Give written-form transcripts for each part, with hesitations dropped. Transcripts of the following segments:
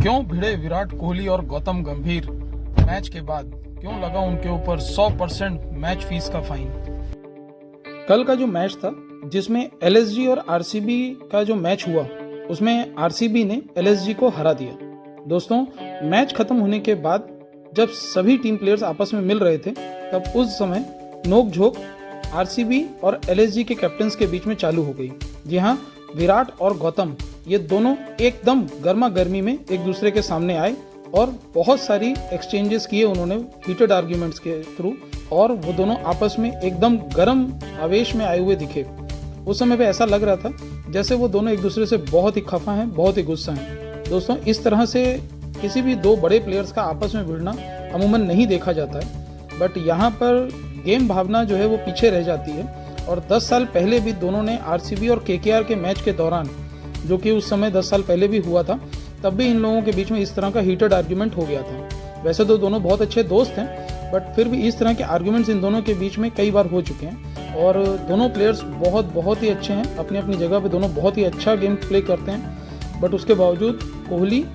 क्यों भिड़े विराट कोहली और गौतम गंभीर मैच के बाद? क्यों लगा उनके ऊपर 100% मैच फीस का फाइन? कल का जो मैच था जिसमें एलएसजी और आरसीबी का जो मैच हुआ उसमें आरसीबी ने एलएसजी को हरा दिया। दोस्तों, मैच खत्म होने के बाद जब सभी टीम प्लेयर्स आपस में मिल रहे थे तब उस समय नोक-झोंक आरसीबी और एलएसजी के कैप्टन्स के बीच में चालू हो गई। जी हाँ, विराट और गौतम ये दोनों एकदम गर्मा गर्मी में एक दूसरे के सामने आए और बहुत सारी एक्सचेंजेस किए उन्होंने हीटेड आर्ग्यूमेंट्स के थ्रू, और वो दोनों आपस में एकदम गर्म आवेश में आए हुए दिखे। उस समय पे ऐसा लग रहा था जैसे वो दोनों एक दूसरे से बहुत ही खफा हैं, बहुत ही गुस्सा हैं। दोस्तों, इस तरह से किसी भी दो बड़े प्लेयर्स का आपस में भिड़ना अमूमन नहीं देखा जाता है, बट यहाँ पर गेम भावना जो है वो पीछे रह जाती है। और 10 साल पहले भी दोनों ने आरसीबी और केकेआर के मैच के दौरान, जो कि उस समय 10 साल पहले भी हुआ था, तब भी इन लोगों के बीच में इस तरह का हीटेड आर्ग्यूमेंट हो गया था। वैसे तो दोनों बहुत अच्छे दोस्त हैं, बट फिर भी इस तरह के आर्ग्यूमेंट्स इन दोनों के बीच में कई बार हो चुके हैं। और दोनों प्लेयर्स बहुत ही अच्छे हैं, अपनी अपनी जगह पे दोनों बहुत ही अच्छा गेम प्ले करते हैं, बट उसके बावजूद कोहली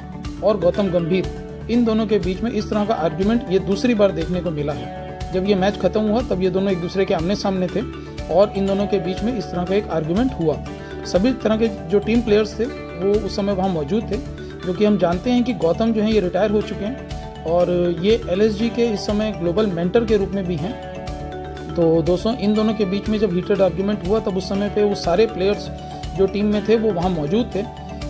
और गौतम गंभीर इन दोनों के बीच में इस तरह का आर्ग्यूमेंट ये दूसरी बार देखने को मिला है। जब ये मैच खत्म हुआ तब ये दोनों एक दूसरे के आमने सामने थे और इन दोनों के बीच में इस तरह का एक आर्ग्यूमेंट हुआ। सभी तरह के जो टीम प्लेयर्स थे वो उस समय वहाँ मौजूद थे, जो कि हम जानते हैं कि गौतम जो हैं ये रिटायर हो चुके हैं और ये एलएसजी के इस समय ग्लोबल मेंटर के रूप में भी हैं। तो दोस्तों, इन दोनों के बीच में जब हीटेड आर्ग्यूमेंट हुआ तब उस समय पे वो सारे प्लेयर्स जो टीम में थे वो वहाँ मौजूद थे,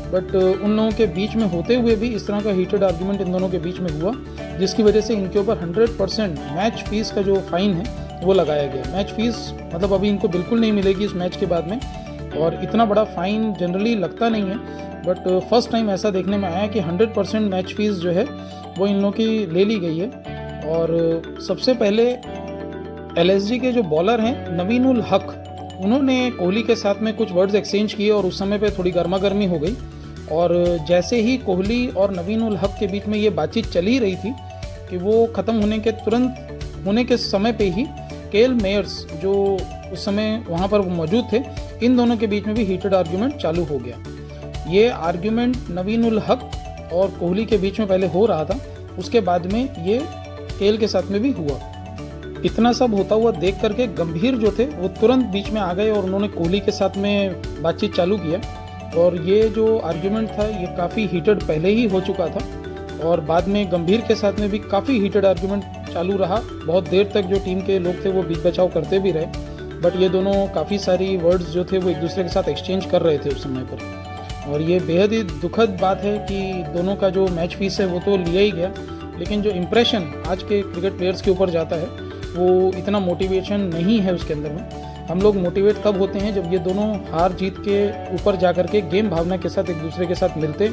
बट उन लोगों के बीच में होते हुए भी इस तरह का हीटेड आर्ग्यूमेंट इन दोनों के बीच में हुआ, जिसकी वजह से इनके ऊपर 100% मैच फीस का जो फाइन है वो लगाया गया। मैच फीस मतलब अभी इनको बिल्कुल नहीं मिलेगी इस मैच के बाद में, और इतना बड़ा फाइन जनरली लगता नहीं है, बट फर्स्ट टाइम ऐसा देखने में आया कि 100% मैच फीस जो है वो इन लोगों की ले ली गई है। और सबसे पहले एलएसजी के जो बॉलर हैं नवीन उल हक, उन्होंने कोहली के साथ में कुछ वर्ड्स एक्सचेंज किए और उस समय पे थोड़ी गर्मा गर्मी हो गई। और जैसे ही कोहली और नवीन उल हक के बीच में ये बातचीत चल ही रही थी कि वो ख़त्म होने के तुरंत होने के समय पे ही केल मेयर्स जो उस समय वहाँ पर मौजूद थे, इन दोनों के बीच में भी हीटेड आर्ग्यूमेंट चालू हो गया। ये आर्ग्यूमेंट नवीन उल हक और कोहली के बीच में पहले हो रहा था, उसके बाद में ये केल के साथ में भी हुआ। इतना सब होता हुआ देख करके गंभीर जो थे वो तुरंत बीच में आ गए और उन्होंने कोहली के साथ में बातचीत चालू किया। और ये जो आर्ग्यूमेंट था ये काफ़ी हीटेड पहले ही हो चुका था और बाद में गंभीर के साथ में भी काफ़ी हीटेड आर्ग्यूमेंट चालू रहा। बहुत देर तक जो टीम के लोग थे वो बीच बचाव करते भी रहे, बट ये दोनों काफ़ी सारी वर्ड्स जो थे वो एक दूसरे के साथ एक्सचेंज कर रहे थे उस समय पर। और ये बेहद ही दुखद बात है कि दोनों का जो मैच फीस है वो तो लिया ही गया, लेकिन जो इम्प्रेशन आज के क्रिकेट प्लेयर्स के ऊपर जाता है वो इतना मोटिवेशन नहीं है उसके अंदर में। हम लोग मोटिवेट तब होते हैं जब ये दोनों हार जीत के ऊपर जा कर के गेम भावना के साथ एक दूसरे के साथ मिलते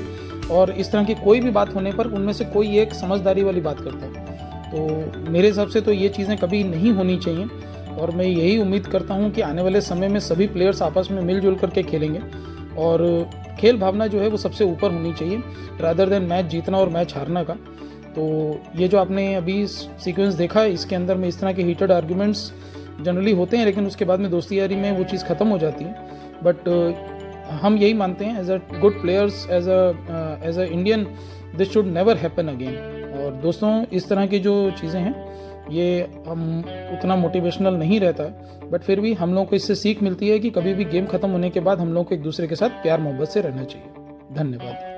और इस तरह की कोई भी बात होने पर उनमें से कोई एक समझदारी वाली बात करता है। तो मेरे हिसाब से तो ये चीज़ें कभी नहीं होनी चाहिए और मैं यही उम्मीद करता हूँ कि आने वाले समय में सभी प्लेयर्स आपस में मिलजुल करके खेलेंगे और खेल भावना जो है वो सबसे ऊपर होनी चाहिए रादर देन मैच जीतना और मैच हारना का। तो ये जो आपने अभी सीक्वेंस देखा है इसके अंदर में इस तरह के हीटेड आर्ग्यूमेंट्स जनरली होते हैं, लेकिन उसके बाद में दोस्ती यारी में वो चीज़ ख़त्म हो जाती है। बट हम यही मानते हैं as a good players, as a Indian, this should never happen again. और दोस्तों, इस तरह की जो चीज़ें हैं ये हम उतना मोटिवेशनल नहीं रहता है, बट फिर भी हम लोगों को इससे सीख मिलती है कि कभी भी गेम ख़त्म होने के बाद हम लोगों को एक दूसरे के साथ प्यार मोहब्बत से रहना चाहिए। धन्यवाद।